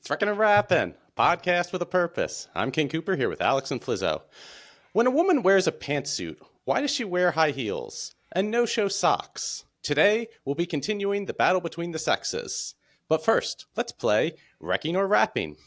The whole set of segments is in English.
Frickin' and Rappin', podcast with a purpose. I'm King Cooper here with Alex and Flizzo. When a woman wears a pantsuit, why does she wear high heels and no-show socks? Today, we'll be continuing the battle between the sexes. But first, let's play Wrecking or Rapping.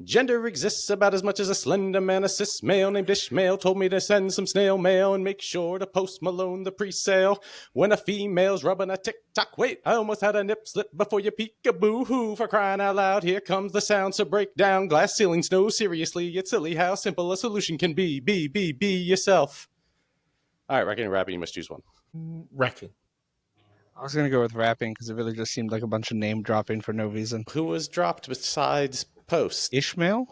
Gender exists about as much as a slender man, a cis male named Ishmael told me to send some snail mail and make sure to post Malone the pre-sale. When a female's rubbing a tick-tock, wait, I almost had a nip slip before you peek-a-boo-hoo, for crying out loud, here comes the sound, so break down glass ceilings, no, seriously, it's silly how simple a solution can be yourself. All right, Wrecking and Rapping, you must choose one. Wrecking. I was going to go with rapping because it really just seemed like a bunch of name dropping for no reason. Who was dropped besides Post? Ishmael?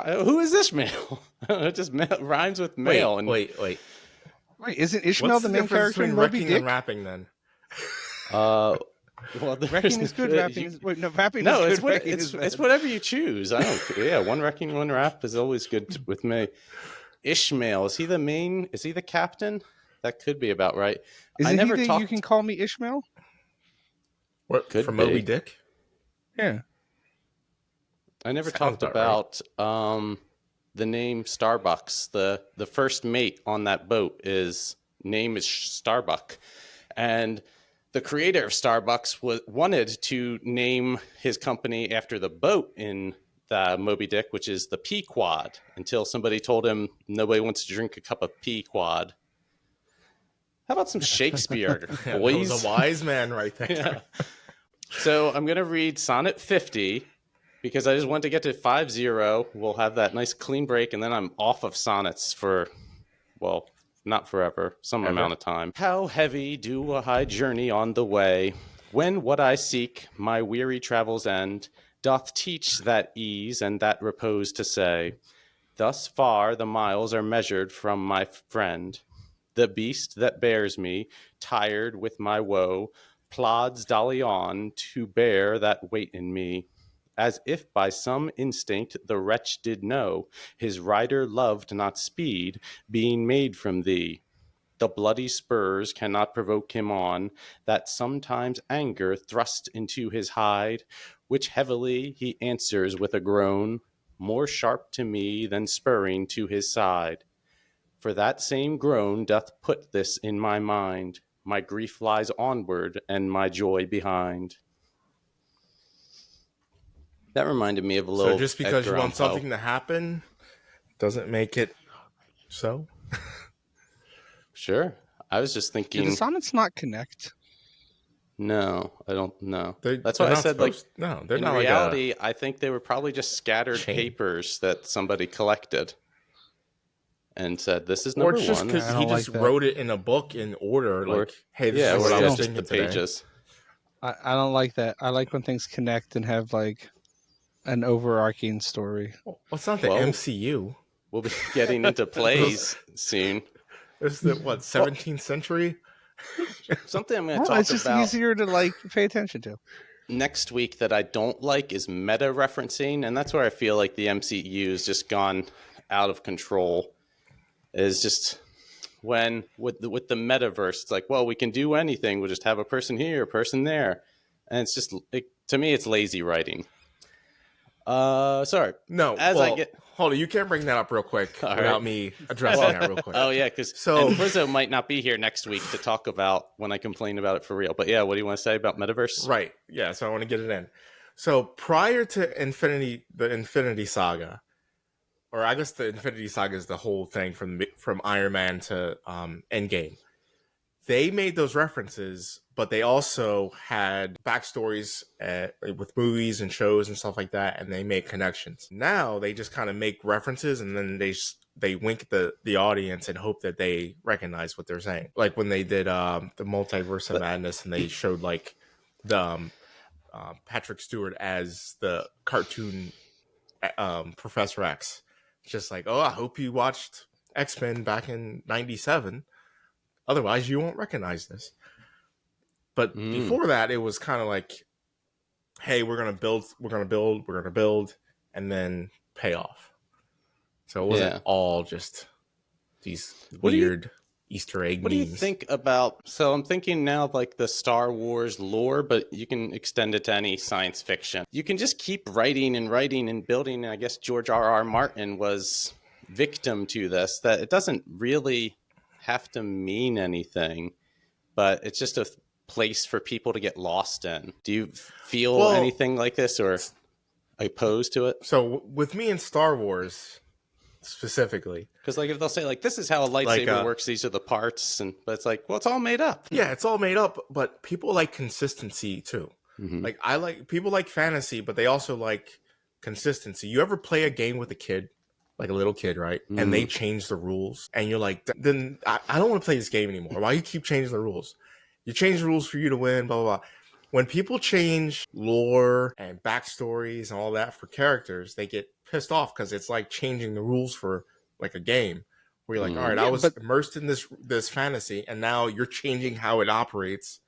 Who is Ishmael? It just rhymes with male. Wait. Wait, isn't Ishmael What's the main character in Moby wrecking Dick? and rapping then? Well, Wrecking is good, rapping is... Wait, no, rapping is good, wrecking is bad. It's whatever you choose. I don't. Yeah, one wrecking, one rap is always good with me. Ishmael, is he the main? Is he the captain? That could be about right. Isn't he the You Can Call Me Ishmael? What, could from be. Moby Dick? Yeah. I never Sounds talked about the name Starbucks. The first mate on that boat name is Starbuck, and the creator of Starbucks wanted to name his company after the boat in the Moby Dick, which is the Pequod, until somebody told him nobody wants to drink a cup of Pequod. How about some Shakespeare, boys? That was a wise man right there. Yeah. So I'm going to read Sonnet 50 because I just want to get to 5-0. We'll have that nice clean break, and then I'm off of sonnets for, well, not forever, some amount of time. How heavy do I journey on the way, when what I seek, my weary travels end, doth teach that ease and that repose to say, thus far the miles are measured from my friend. The beast that bears me, tired with my woe, plods dully on to bear that weight in me, as if by some instinct the wretch did know his rider loved not speed, being made from thee. The bloody spurs cannot provoke him on, that sometimes anger thrust into his hide, which heavily he answers with a groan, more sharp to me than spurring to his side. For that same groan doth put this in my mind, my grief lies onward and my joy behind. That reminded me of a little. So just because Edgar you want Allan Poe. something to happen doesn't make it so? Sure. I was just thinking. Do the sonnets not connect? No, I don't know. That's they're why I not said, like, no, they're in not reality, like I think they were probably just scattered chain. papers that somebody collected and said, this is or number it's just one. because I he don't just like that. wrote it in a book in order, Or- like, hey, this Yeah, is what or I was just thinking the today. pages. I don't like that. I like when things connect and have, like, an overarching story. Well, it's not the Well, MCU. We'll be getting into plays soon. It's the, 17th century? Something I'm going to Well, talk it's just about easier to, like, pay attention to. next week that I don't like is meta referencing, and that's where I feel like the MCU has just gone out of control. Is just when with the metaverse, it's like, well, we can do anything. We'll just have a person here, a person there, and it's just to me, it's lazy writing. Sorry. No, hold on, you can't bring that up real quick without me addressing that real quick. Oh yeah, because Flizzo might not be here next week to talk about when I complain about it for real. But yeah, what do you want to say about metaverse? Right. Yeah, so I want to get it in. So prior to the Infinity Saga, or I guess the Infinity Saga is the whole thing from Iron Man to Endgame. They made those references, but they also had backstories with movies and shows and stuff like that, and they make connections. Now they just kind of make references, and then they wink at the audience and hope that they recognize what they're saying. Like when they did the Multiverse of Madness, and they showed like the Patrick Stewart as the cartoon Professor X. Just like, oh, I hope you watched X-Men back in '97. Otherwise, you won't recognize this. But before that, it was kind of like, hey, we're gonna build, and then pay off. So it wasn't all just these weird Easter egg What do you memes. think about? So I'm thinking now of like the Star Wars lore, but you can extend it to any science fiction. You can just keep writing and writing and building. And I guess George R.R. Martin was victim to this, that it doesn't really have to mean anything, but it's just a place for people to get lost in. Do you feel Well, anything like this or opposed to it? so with me in Star Wars specifically, Because like if they'll say like this is how a like lightsaber works, these are the parts, and but it's like, well, it's all made up. yeah, it's all made up, but people like consistency too. Mm-hmm. Like I like people like fantasy, but they also like consistency. You ever play a game with a kid, like a little kid, right? Mm-hmm. And they change the rules, and you're like, then I don't want to play this game anymore. Why you keep changing the rules? You change the rules for you to win, blah blah blah. When people change lore and backstories and all that for characters, they get pissed off because it's like changing the rules for like a game. Where you're like, all right, I was immersed in this fantasy, and now you're changing how it operates.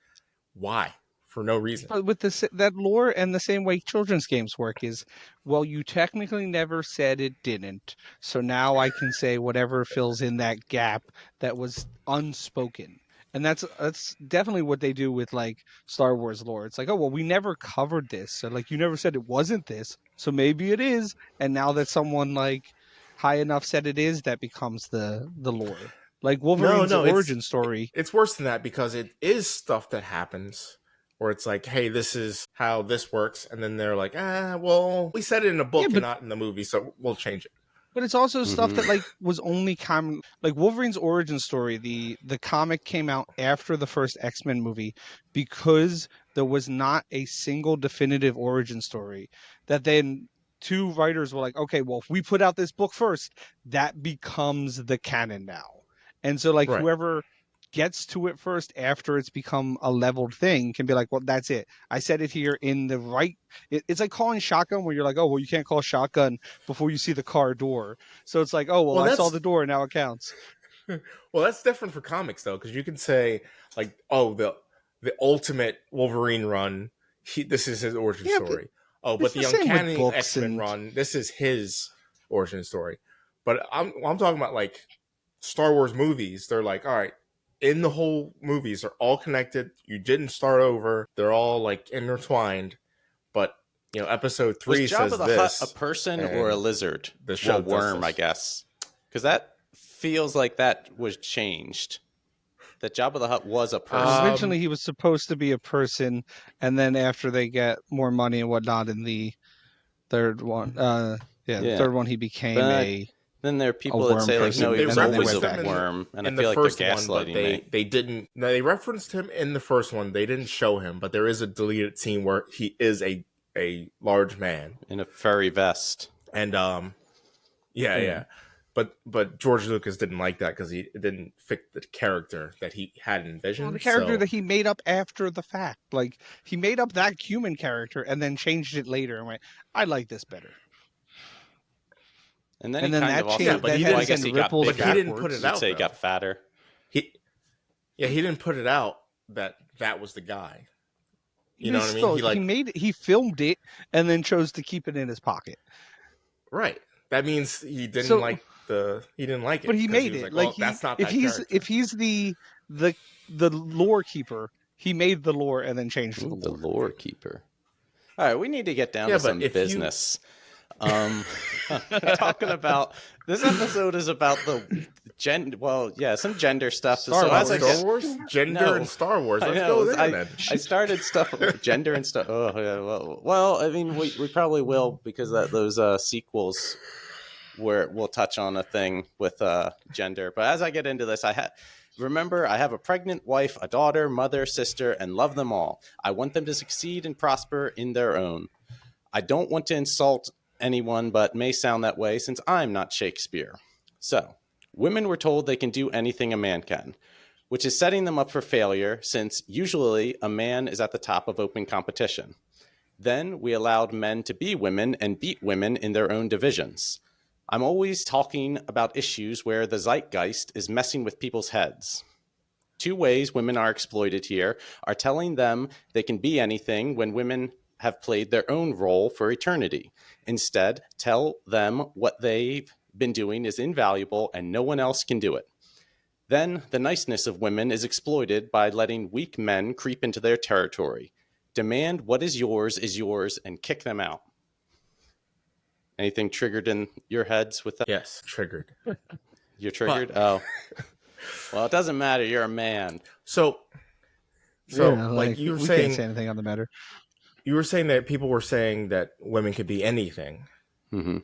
Why? For no reason. But with that lore and the same way children's games work is, well, you technically never said it didn't, so now I can say whatever fills in that gap that was unspoken. And that's definitely what they do with like Star Wars lore. It's like, oh well, we never covered this, so like you never said it wasn't this, so maybe it is. And now that someone like high enough said it is, that becomes the lore. Like Wolverine's origin story. It's worse than that because it is stuff that happens where it's like, hey, this is how this works, and then they're like, well, we said it in a book and not in the movie, so we'll change it. But it's also stuff that like was only common. Like Wolverine's origin story, the comic came out after the first X-Men movie because there was not a single definitive origin story. That then two writers were like, okay, well, if we put out this book first, that becomes the canon now. And so like whoever gets to it first after it's become a leveled thing can be like, well, that's it. I said it here in the right. It's like calling shotgun where you're like, oh, well, you can't call shotgun before you see the car door. So it's like, oh, well I saw the door and now it counts. Well, that's different for comics though, because you can say like, oh, the ultimate Wolverine run, this is his origin story. But the Uncanny X-Men run, this is his origin story. But I'm talking about like Star Wars movies. They're like, all right, in the whole movies, they're all connected. You didn't start over. They're all like intertwined. But you know, episode 3 says Jabba the this: Hutt a person or a lizard? The show worm, I guess, because that feels like that was changed. That Jabba the Hutt was a person. Originally, he was supposed to be a person, and then after they get more money and whatnot in the third one, the third one, he became Then there are people that say like, no, he was always a worm, and I feel like they're gaslighting me. They didn't. They referenced him in the first one. They didn't show him, but there is a deleted scene where he is a large man in a furry vest, and yeah. But George Lucas didn't like that because it didn't fit the character that he had envisioned. Well, the character that he made up after the fact, like he made up that human character and then changed it later and went, I like this better. And then that changed. But he didn't put it out. Say he got fatter. He didn't put it out that was the guy. You know what I mean? He filmed it and then chose to keep it in his pocket. Right. That means he didn't like it. But he made it. Like that's not that character. If he's the lore keeper, he made the lore and then changed the lore. The lore keeper. All right, we need to get down to some business. Talking about this episode is about the some gender stuff. Star Wars, gender and Star Wars. Let's go there then. I started stuff with gender and stuff. Oh yeah, well, I mean, we probably will because those sequels where we'll touch on a thing with gender. But as I get into this, remember, I have a pregnant wife, a daughter, mother, sister, and love them all. I want them to succeed and prosper in their own. I don't want to insult anyone, but may sound that way since I'm not Shakespeare. So, women were told they can do anything a man can, which is setting them up for failure since usually a man is at the top of open competition. Then we allowed men to be women and beat women in their own divisions. I'm always talking about issues where the zeitgeist is messing with people's heads. 2 ways women are exploited here are telling them they can be anything when women have played their own role for eternity. Instead, tell them what they've been doing is invaluable and no one else can do it. Then the niceness of women is exploited by letting weak men creep into their territory. Demand what is yours, and kick them out. Anything triggered in your heads with that? Yes, triggered. You're triggered? Oh. Well, it doesn't matter. You're a man. So Yeah, like you were we saying, can't say anything on the matter. you were saying that people were saying that women could be anything. Mm-hmm.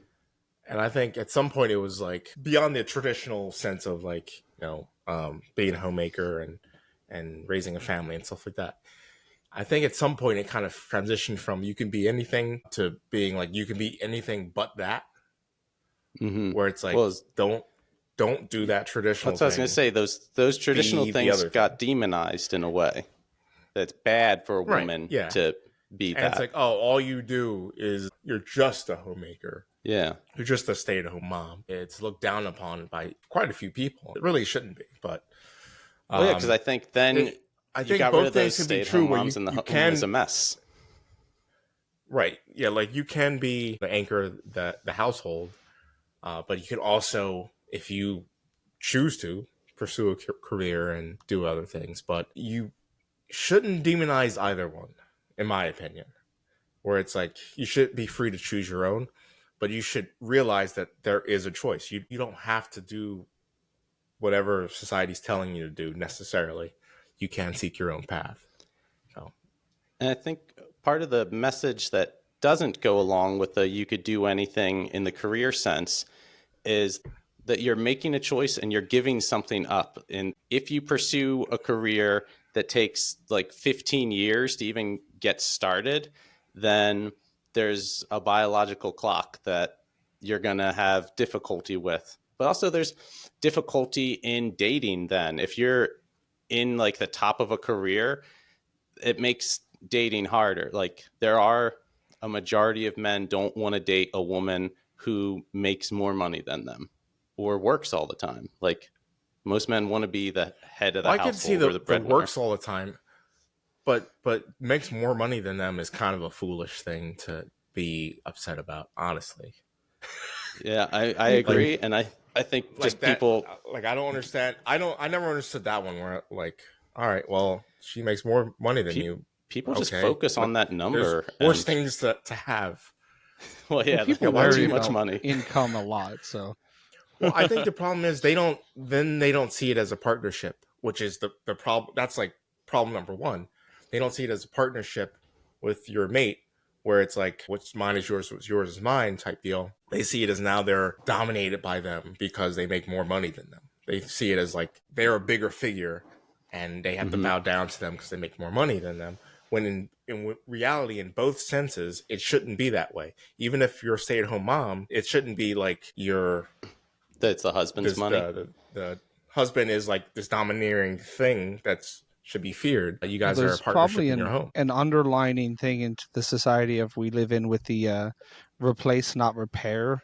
And I think at some point it was like beyond the traditional sense of like, being a homemaker and raising a family and stuff like that. I think at some point it kind of transitioned from you can be anything to being like you can be anything but that. Mm-hmm. Where it's like don't do that traditional That's what I was going to say. Those traditional Be the things other got demonized in a way. That's bad for a Right, woman yeah. to be And that. it's like, oh, all you do is you're just a homemaker. Yeah. You're just a stay-at-home mom. It's looked down upon by quite a few people. It really shouldn't be, but Well, yeah, because I think then I you think got rid both of those things can be stay-at-home true where moms and the you home can is a mess. Right. Yeah, like you can be the anchor of the household, but you can also, if you choose to, pursue a career and do other things. But you shouldn't demonize either one, in my opinion. Where it's like you should be free to choose your own, but you should realize that there is a choice. You don't have to do whatever society's telling you to do necessarily. You can seek your own path. So, And I think part of the message that doesn't go along with the you could do anything in the career sense is that you're making a choice and you're giving something up. And if you pursue a career that takes like 15 years to even get started, then there's a biological clock that you're going to have difficulty with. But also there's difficulty in dating then. If you're in like the top of a career, it makes dating harder. Like there are a majority of men don't want to date a woman who makes more money than them or works all the time. Like most men want to be the head of the I can see household or the the breadwinner. works all the time, but makes more money than them is kind of a foolish thing to be upset about, honestly. Yeah, I agree, and I think Like just that, people like I don't understand. I never understood that one where like, all right, well, she makes more money than you. people just Okay, focus but on that there's number. worse And, things to have. well, yeah, they People why want would worry too you much about money. income a lot, so Well, I think the problem is they don't see it as a partnership, which is the problem. That's like problem number one. They don't see it as a partnership with your mate, where it's like what's mine is yours, what's yours is mine type deal. They see it as now they're dominated by them because they make more money than them. They see it as like they're a bigger figure and they have to bow down to them because they make more money than them. When in reality, in both senses, it shouldn't be that way. Even if you're a stay-at-home mom, it shouldn't be like you're That's the husband's money. the husband is like this domineering thing that's should be feared. You guys are a there's partnership probably in your home. an underlining thing into the society of we live in with the replace not repair,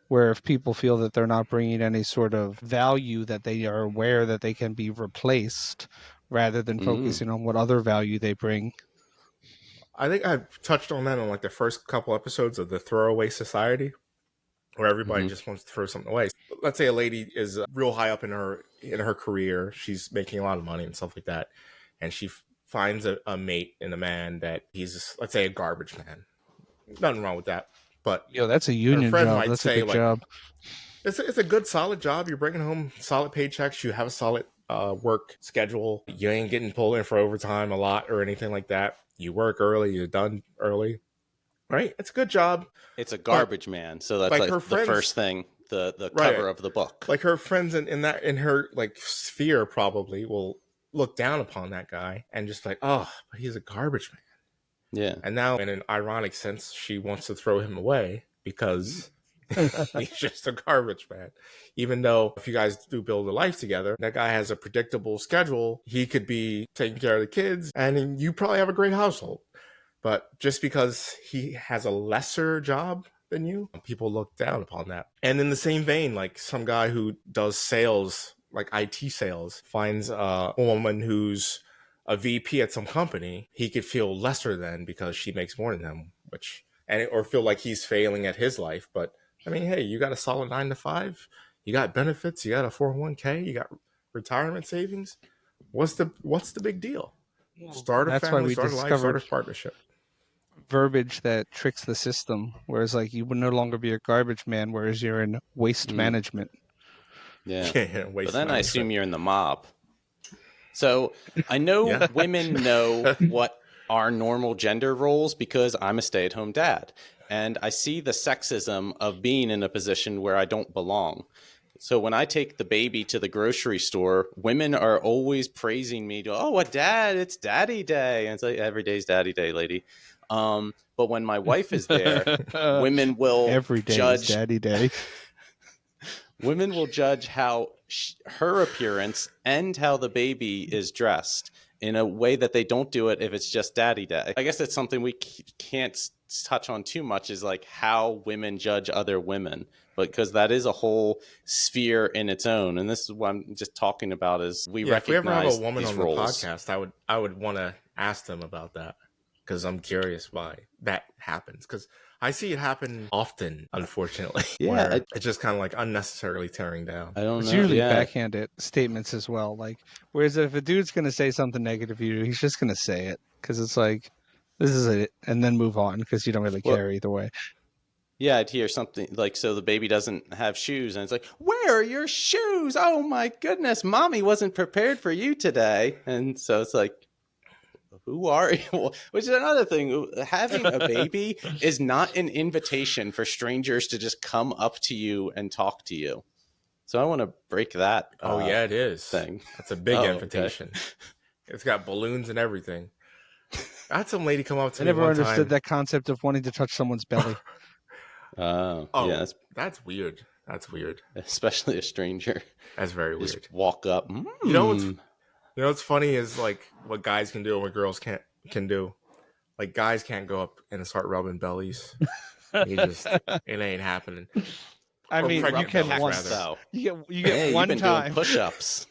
where if people feel that they're not bringing any sort of value, that they are aware that they can be replaced rather than focusing on what other value they bring. I think I touched on that on like the first couple episodes of the Throwaway Society, where everybody just wants to throw something away. Let's say a lady is real high up in her career, she's making a lot of money and stuff like that, and she finds a mate in a man that he's, let's say, a garbage man. Nothing wrong with that, but Yo, that's a her union friends job. might That's a say good like, job. it's a good solid job. You're bringing home solid paychecks. You have a solid work schedule. You ain't getting pulled in for overtime a lot or anything like that. You work early. You're done early. Right? It's a good job. It's a garbage man, so that's like her the friends, first thing, the right, cover of the book. like her friends in her like sphere probably will look down upon that guy and just like, oh, but he's a garbage man. Yeah. And now, in an ironic sense, she wants to throw him away because he's just a garbage man. Even though if you guys do build a life together, that guy has a predictable schedule. He could be taking care of the kids and you probably have a great household. But just because he has a lesser job than you, people look down upon that. And in the same vein, like some guy who does sales, like IT sales, finds a woman who's a VP at some company, he could feel lesser than because she makes more than him, or feel like he's failing at his life. But I mean, hey, you got a solid 9 to 5, you got benefits, you got a 401k, you got retirement savings. What's the big deal? Start a That's why family, we start a life, start discovered a partnership. verbiage that tricks the system, whereas like you would no longer be a garbage man, whereas you're in waste management. Yeah. Yeah, But waste then I management. assume you're in the mob. So I know Yeah. women know what are normal gender roles because I'm a stay-at-home dad. And I see the sexism of being in a position where I don't belong. So when I take the baby to the grocery store, women are always praising me to, oh, a dad, it's daddy day. And it's like, every day's daddy day, lady. But when my wife is there, women will Every day is judge daddy day. women will judge how her appearance and how the baby is dressed in a way that they don't do it if it's just daddy day. I guess that's something we can't touch on too much, is like how women judge other women, but because that is a whole sphere in its own. And this is what I'm just talking about, is we Yeah, if we ever have a recognize woman these on roles. the podcast, I would want to ask them about that, because I'm curious why that happens. Because I see it happen often, unfortunately. Yeah, where it's just kind of like unnecessarily tearing down. I don't It's know. usually Yeah. backhanded statements as well. Like, whereas if a dude's gonna say something negative to you, he's just gonna say it because it's like, this is it, and then move on because you don't really Well, care either way. yeah, I'd hear something like, so the baby doesn't have shoes, and it's like, where are your shoes? Oh my goodness, mommy wasn't prepared for you today. And so it's like, who are you? Which is another thing. Having a baby is not an invitation for strangers to just come up to you and talk to you. So I want to break that Oh yeah, it is. thing. That's a big Oh, invitation. It's got balloons and everything. I had some lady come up to I me never one understood time. that concept of wanting to touch someone's belly. Oh, Oh, yeah, that's weird. That's weird. especially a stranger. That's very Just weird. walk up. You know what's funny is like what guys can do and what girls can do. Like guys can't go up and start rubbing bellies. It ain't happening. I Or mean, you pregnant can bellies, once. rather. though. You Hey, get you've one been time. doing push-ups.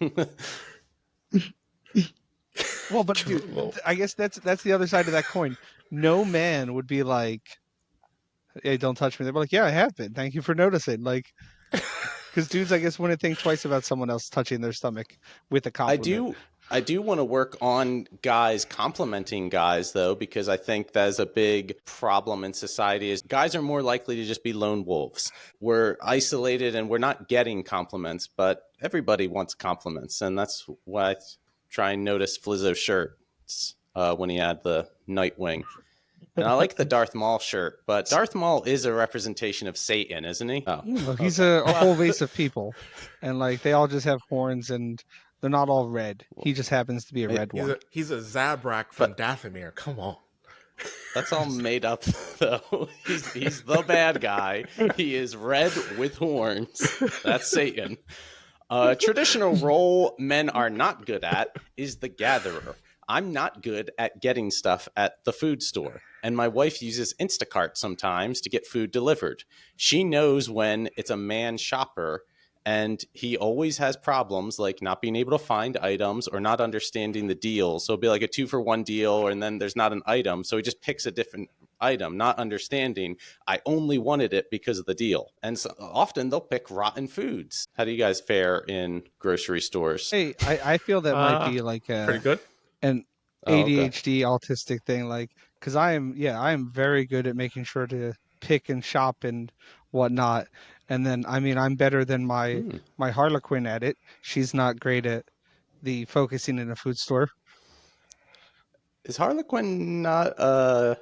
Well, but dude, Well, I guess that's the other side of that coin. No man would be like, "Hey, don't touch me." They're like, "Yeah, I have been. Thank you for noticing." Like, because dudes, I guess, wouldn't think twice about someone else touching their stomach with a I compliment. do want to work on guys complimenting guys, though, because I think that is a big problem in society. Is guys are more likely to just be lone wolves. We're isolated and we're not getting compliments, but everybody wants compliments, and that's why I try and notice Flizzo's shirt when he had the Nightwing. And I like the Darth Maul shirt, but Darth Maul is a representation of Satan, isn't he? Oh, No, he's okay. a whole race of people, and like they all just have horns, and they're not all red. He just happens to be a red one. he's a Zabrak from Dathomir. Come on. That's all made up, though. He's the bad guy. He is red with horns. That's Satan. A traditional role men are not good at is the gatherer. I'm not good at getting stuff at the food store, and my wife uses Instacart sometimes to get food delivered. She knows when it's a man shopper, and he always has problems like not being able to find items or not understanding the deal. So it'll be like a 2-for-1 deal, and then there's not an item, so he just picks a different item, not understanding I only wanted it because of the deal. And so often they'll pick rotten foods. How do you guys fare in grocery stores? Hey, I feel that might be like Pretty good. an Oh, okay. ADHD autistic thing, like because I am very good at making sure to pick and shop and whatnot. And then I mean I'm better than my Harlequin at it. She's not great at the focusing in a food store. Is Harlequin not It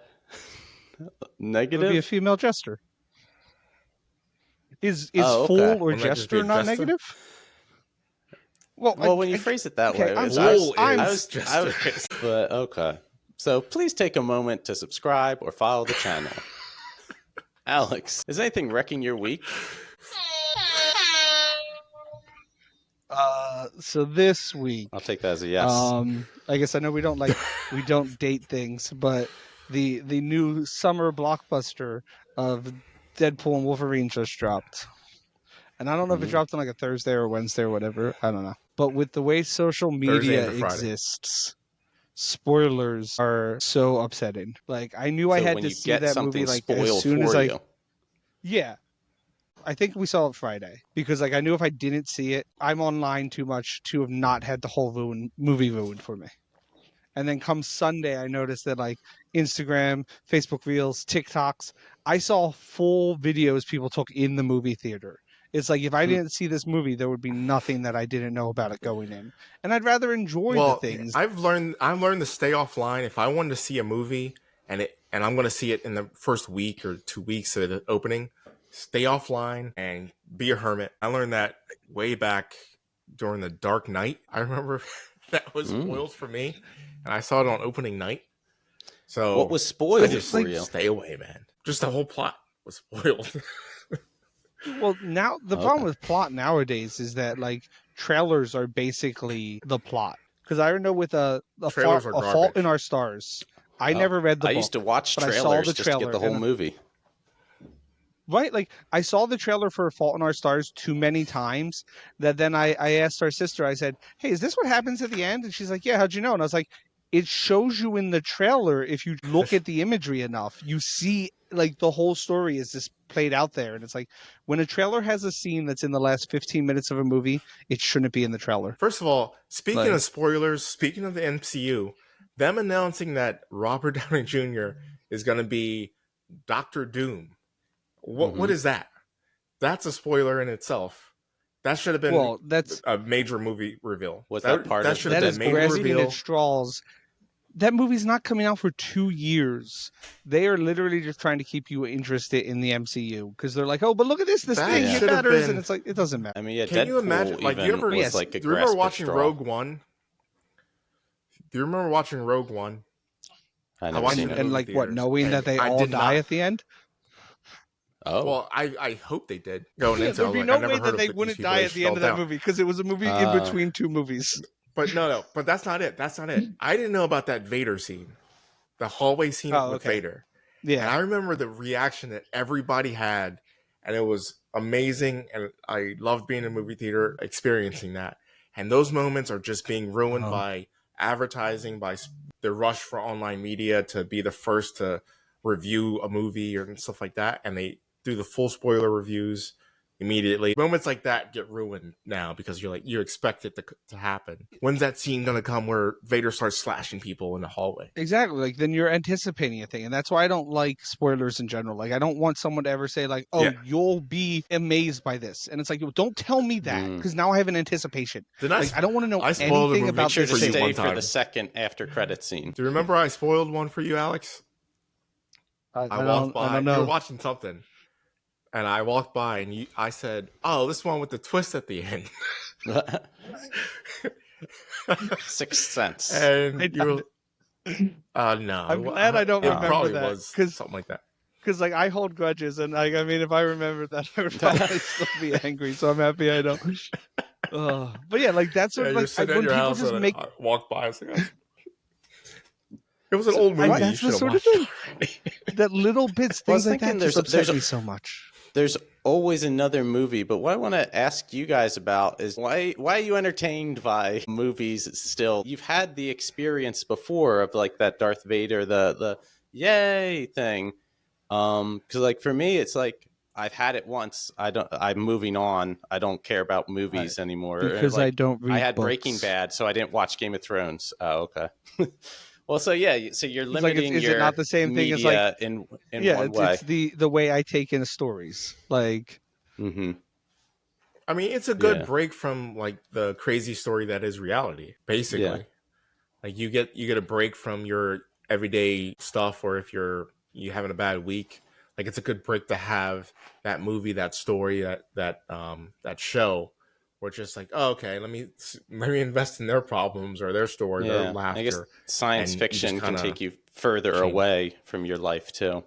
would be a negative? female jester. Is Oh, okay. fool or Wouldn't that just be jester a not jester? negative? Well, Well, when you phrase it that okay, way, I'm it's, sorry. Fool I'm- is jester. but okay. So please take a moment to subscribe or follow the channel. Alex, is anything wrecking your week? So this week, I'll take that as a yes. I guess I know we don't date things, but the new summer blockbuster of Deadpool and Wolverine just dropped. And I don't know if it dropped on like a Thursday or Wednesday or whatever. I don't know. But with the way social Thursday media into Friday. exists, spoilers are so upsetting. Like I knew I So had when to you see get that something movie like as spoiled soon as for I you, yeah. I think we saw it Friday because like I knew if I didn't see it, I'm online too much to have not had the whole movie ruined for me. And then come Sunday, I noticed that like Instagram, Facebook Reels, TikToks, I saw full videos people took in the movie theater. It's like if I didn't see this movie, there would be nothing that I didn't know about it going in. And I'd rather enjoy the Well, things. I've learned to stay offline if I wanted to see a movie and I'm going to see it in the first week or 2 weeks of the opening. Stay offline and be a hermit. I learned that way back during the Dark Knight. I remember that was spoiled for me, and I saw it on opening night. So what was spoiled just for you? stay away, man. Just the whole plot was spoiled. Well, now the problem with plot nowadays is that like trailers are basically the plot. Because I know with Trailers are a Fault in garbage. Our Stars, I never read the I book. used to watch but I saw trailers the just to get the trailer, whole movie. Right, like I saw the trailer for Fault in Our Stars too many times that then I asked our sister, I said, "Hey, is this what happens at the end?" And she's like, "Yeah, how'd you know?" And I was like, "It shows you in the trailer. If you look at the imagery enough, you see like the whole story is just played out there." And it's like when a trailer has a scene that's in the last 15 minutes of a movie, it shouldn't be in the trailer. First of all, speaking Like- of spoilers, speaking of the MCU, them announcing that Robert Downey Jr. is going to be Doctor Doom. What is that? That's a spoiler in itself. That should have been Well, that's a major movie reveal. Was that part of should that have is been major grasping reveal. at straws. That movie's not coming out for 2 years. They are literally just trying to keep you interested in the MCU because they're like, "Oh, but look at this That thing, it should have matters," been- and it's like it doesn't matter. I mean, yeah, Can Deadpool you imagine? Like, even you ever was like a do you remember grasp at watching straw. Rogue One? Do you remember watching Rogue One? I I never watched seen it it. in And movie like what, theaters, knowing and that they I all did die not- at the end? Oh, Well, I hope they did. Going Yeah, into, there'd I was be like, no I never way heard that of they these wouldn't people. die They at the end of fell that down. movie because it was a movie in between two movies. But no, but that's not it. That's not it. I didn't know about that Vader scene, the hallway scene Oh, with okay. Vader. And Yeah, I remember the reaction that everybody had, and it was amazing. And I loved being in a movie theater, experiencing that. And those moments are just being ruined by advertising, by the rush for online media to be the first to review a movie and stuff like that. And they do the full spoiler reviews immediately. Moments like that get ruined now because you expect it to happen. When's that scene gonna come where Vader starts slashing people in the hallway? exactly. Like then you're anticipating a thing, and that's why I don't like spoilers in general. Like I don't want someone to ever say like, "Oh, Yeah. you'll be amazed by this," and it's like, don't tell me that because now I have an anticipation. Did I? Like I don't want to know I spoiled a anything movie about make sure this to for you thing. stay one for time. the second after credit scene. Do you remember I spoiled one for you, Alex? I walked by. I don't You were know. watching something, and I walked by, and I said, "Oh, this one with the twist at the end." Sixth Sense. And you were, no. I'm glad I don't It remember probably that, was 'cause- something like that. Because like I hold grudges, and like I mean, if I remembered that, I would probably still be angry. So I'm happy I don't. But yeah, like that's sort Yeah, of you're like sitting at when your people house just and make. I walked by. I was like, it was an old movie. That's You the should sort have of watched thing it. that little bits, Well, I was things like that, thinking just there's upset a- me so much. There's always another movie, but what I want to ask you guys about is why are you entertained by movies still? You've had the experience before of like that Darth Vader, the yay thing. Because like for me, it's like I've had it once. I'm moving on. I don't care about movies anymore. Because Like, I don't read I had books. Breaking Bad, so I didn't watch Game of Thrones. Oh, okay. Well, so yeah, so you're It's like, limiting is it your not the same thing media as like? in Yeah, one way. it's the way I take in stories. Like Mm-hmm. I mean, it's a good Yeah. break from like the crazy story that is reality. Basically, Yeah. like you get a break from your everyday stuff, or if you having a bad week, like it's a good break to have that movie, that story, that show, where it's just like, oh, okay, let me invest in their problems or their story, their laughter. I guess science and you fiction just can kinda take you further change. away from your life too.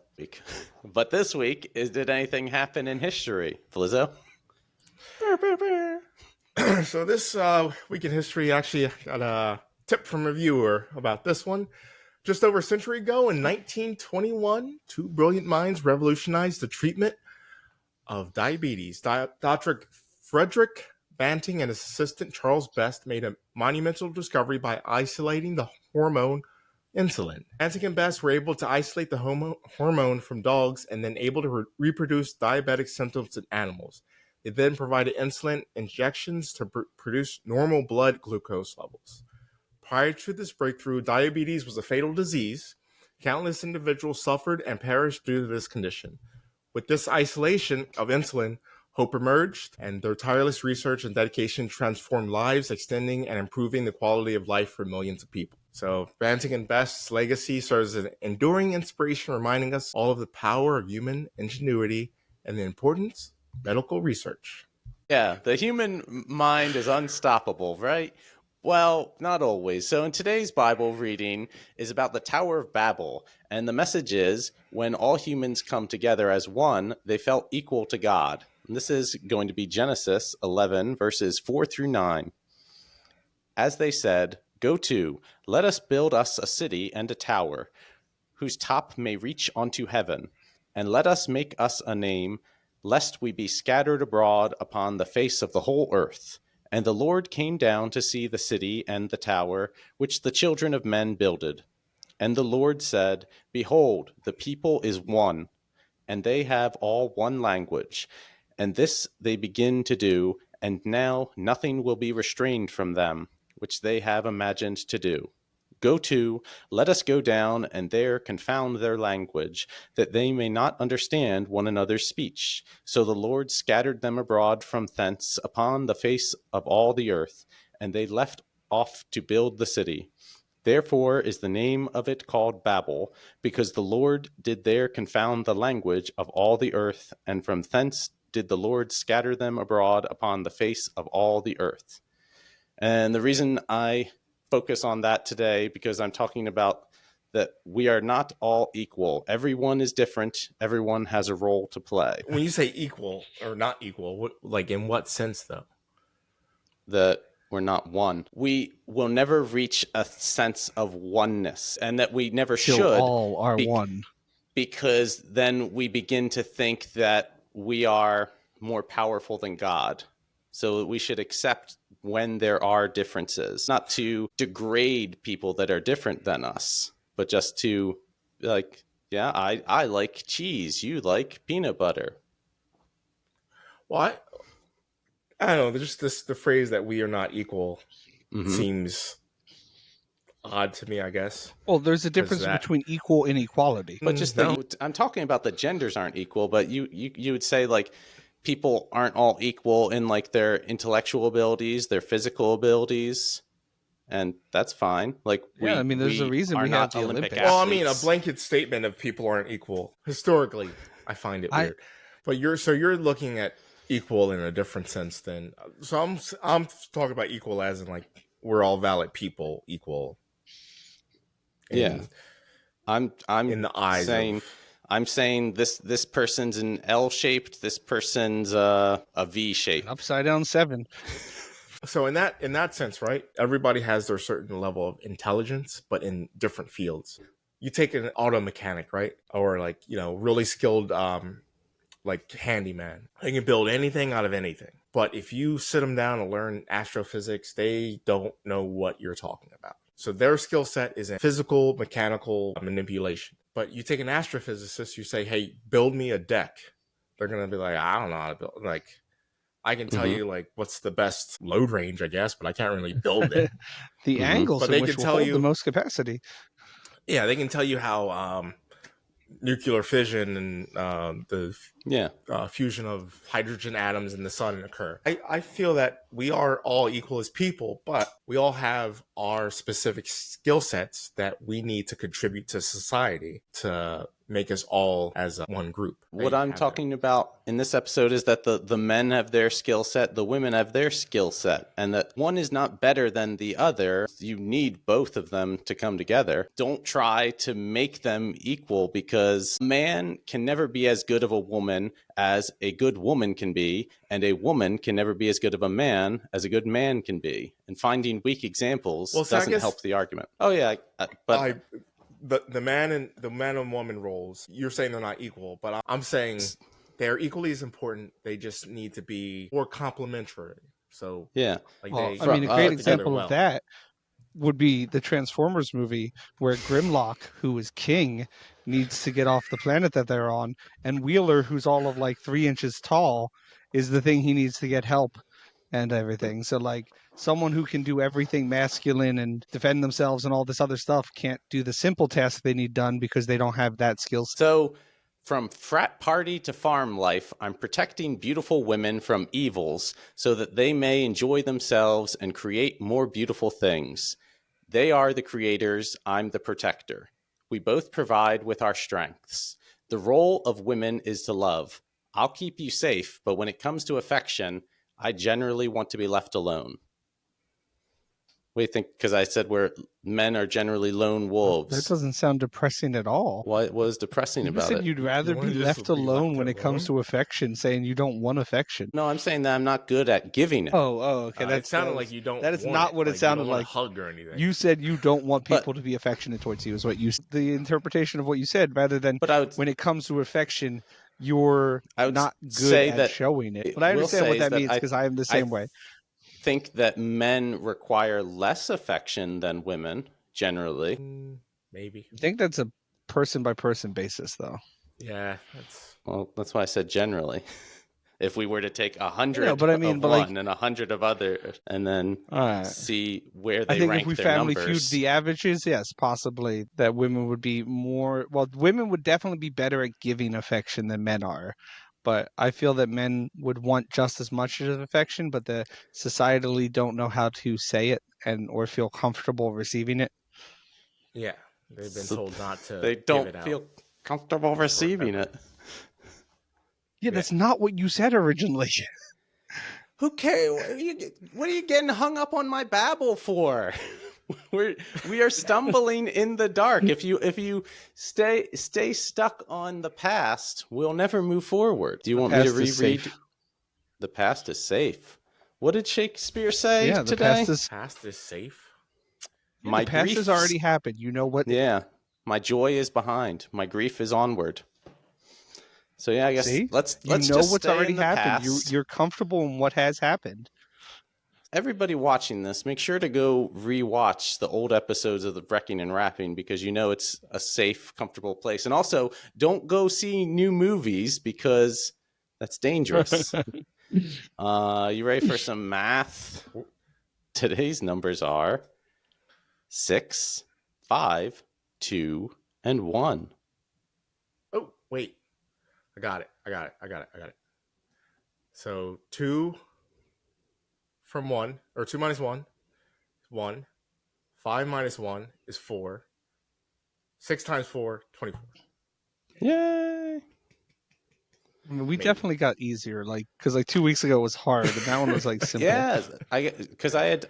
But this week, did anything happen in history, Flizzo? So this week in history, actually got a tip from a viewer about this one. Just over a century ago, in 1921, two brilliant minds revolutionized the treatment of diabetes. Dr. Frederick Banting and his assistant Charles Best made a monumental discovery by isolating the hormone Insulin. Antic and Best were able to isolate the hormone from dogs and then able to reproduce diabetic symptoms in animals. They then provided insulin injections to produce normal blood glucose levels. Prior to this breakthrough, diabetes was a fatal disease. Countless individuals suffered and perished due to this condition. With this isolation of insulin, hope emerged, and their tireless research and dedication transformed lives, extending and improving the quality of life for millions of people. So, Banting and Best's legacy serves as an enduring inspiration, reminding us all of the power of human ingenuity and the importance of medical research. Yeah, the human mind is unstoppable, right? Well, not always. So in today's Bible reading is about the Tower of Babel, and the message is when all humans come together as one, they felt equal to God. And this is going to be Genesis 11 verses 4 through 9. As they said, "Go to, let us build us a city and a tower, whose top may reach unto heaven, and let us make us a name, lest we be scattered abroad upon the face of the whole earth." And the Lord came down to see the city and the tower, which the children of men builded. And the Lord said, "Behold, the people is one, and they have all one language. And this they begin to do, and now nothing will be restrained from them, which they have imagined to do. Go to, let us go down, and there confound their language, that they may not understand one another's speech." So the Lord scattered them abroad from thence upon the face of all the earth, and they left off to build the city. Therefore is the name of it called Babel, because the Lord did there confound the language of all the earth, and from thence did the Lord scatter them abroad upon the face of all the earth. And the reason I focus on that today, because I'm talking about that we are not all equal. Everyone is different. Everyone has a role to play. When you say equal or not equal, like in what sense though? That we're not one. We will never reach a sense of oneness, and that we never Till should. all are one. Because then we begin to think that we are more powerful than God. So we should accept when there are differences, not to degrade people that are different than us, but just to like, yeah, I like cheese, you like peanut butter. Well, I don't know. Just the phrase that we are not equal seems odd to me, I guess. Well, there's a difference between equal and equality. But just I'm talking about the genders aren't equal, but you would say like people aren't all equal in like their intellectual abilities, their physical abilities, and that's fine. Like I mean, there's a reason we have the Olympics. Well, I mean, a blanket statement of people aren't equal historically, I find it weird. But you're looking at equal in a different sense than. So I'm talking about equal as in like we're all valid people, equal. Yeah, I'm in the eyes saying. I'm saying this person's an L-shaped, this person's a V-shaped. An upside down 7. So in that sense, right? Everybody has their certain level of intelligence, but in different fields. You take an auto mechanic, right? Or like, really skilled like handyman. They can build anything out of anything. But if you sit them down and learn astrophysics, they don't know what you're talking about. So their skill set is in physical, mechanical manipulation. But you take an astrophysicist, you say, "Hey, build me a deck." They're going to be like, "I don't know how to build." Like, I can tell you like what's the best load range, I guess, but I can't really build it. The angles but in they which can will tell hold you the most capacity. Yeah, they can tell you how nuclear fission and the fusion of hydrogen atoms in the sun occur. I feel that we are all equal as people, but we all have our specific skill sets that we need to contribute to society to make us all as one group. What I'm talking about in this episode is that the men have their skill set, the women have their skill set, and that one is not better than the other. You need both of them to come together. Don't try to make them equal, because a man can never be as good of a woman as a good woman can be, and a woman can never be as good of a man as a good man can be. And finding weak examples doesn't help the argument. Oh yeah, but the man and woman roles, you're saying they're not equal, but I'm saying they're equally as important. They just need to be more complementary. So yeah, like a great example of that would be the Transformers movie where Grimlock, who is king, needs to get off the planet that they're on, and Wheeler, who's all of like 3 inches tall, is the thing he needs to get help and everything. So like someone who can do everything masculine and defend themselves and all this other stuff can't do the simple tasks they need done because they don't have that skill set. So, from frat party to farm life, I'm protecting beautiful women from evils so that they may enjoy themselves and create more beautiful things. They are the creators, I'm the protector. We both provide with our strengths. The role of women is to love. I'll keep you safe, but when it comes to affection, I generally want to be left alone. What do you think? Because I said men are generally lone wolves. That doesn't sound depressing at all. What was depressing You about said it? you'd rather wanna be just left be alone left when it comes to alone? affection, saying you don't want affection. No, I'm saying that I'm not good at giving it. Okay. It sounded like you don't that is want not it. what it Like, you sounded don't want like. a hug or anything. You said you don't want But- people to be affectionate towards you, is what you. The interpretation of what you said, rather than But I would, when it comes to affection, you're I would not good say at that showing it. it But I will understand say what is that that means because I am the same way. think that men require less affection than women generally. Maybe. I think that's a person by person basis, though. Yeah, that's. Well, that's why I said generally. If we were to take 100 No, but I mean, of but, like- one and 100 of other, and then All right. see where I they think rank if we their family feud numbers. the averages, yes, possibly that women would be more. Well, women would definitely be better at giving affection than men are. But I feel that men would want just as much of affection, but the societally don't know how to say it or feel comfortable receiving it. Yeah, they've been So told not to. They give don't it out. feel comfortable receiving it. Yeah, that's not what you said originally. Who cares? What are you getting hung up on my babble for? We are stumbling in the dark. If you stay stuck on the past, we'll never move forward. Do you want me to past is reread? safe. The past is safe. What did Shakespeare say Yeah, the today? past is Past is safe. My the past has grief's- already happened. You know what? Yeah, my joy is behind. My grief is onward. So yeah, I guess See? let's You know just what's stay already in the happened. past. You're comfortable in what has happened. Everybody watching this, make sure to go rewatch the old episodes of the Wrecking and Rapping because you know it's a safe, comfortable place. And also, don't go see new movies because that's dangerous. You ready for some math? Today's numbers are 6, 5, 2, and 1. Oh, wait. I got it. So 2 from 1, or 2 minus 1, 1. 5 minus 1 is 4. 6 times 4, 24. Yay! I mean, we Maybe. definitely got easier, because 2 weeks ago was hard, and that one was simple. Yeah, because I had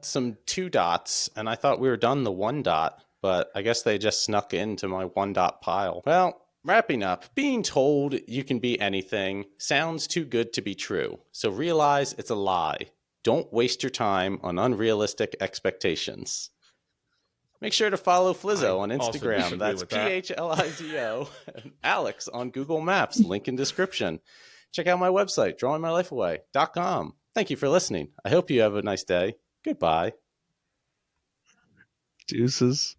some 2 dots, and I thought we were done the 1 dot, but I guess they just snuck into my 1 dot pile. Well, wrapping up, being told you can be anything sounds too good to be true, so realize it's a lie. Don't waste your time on unrealistic expectations. Make sure to follow Flizzo on I also Instagram. disagree That's with that. PHLIZO. And Alex on Google Maps. Link in description. Check out my website, drawingmylifeaway.com. Thank you for listening. I hope you have a nice day. Goodbye. Deuces.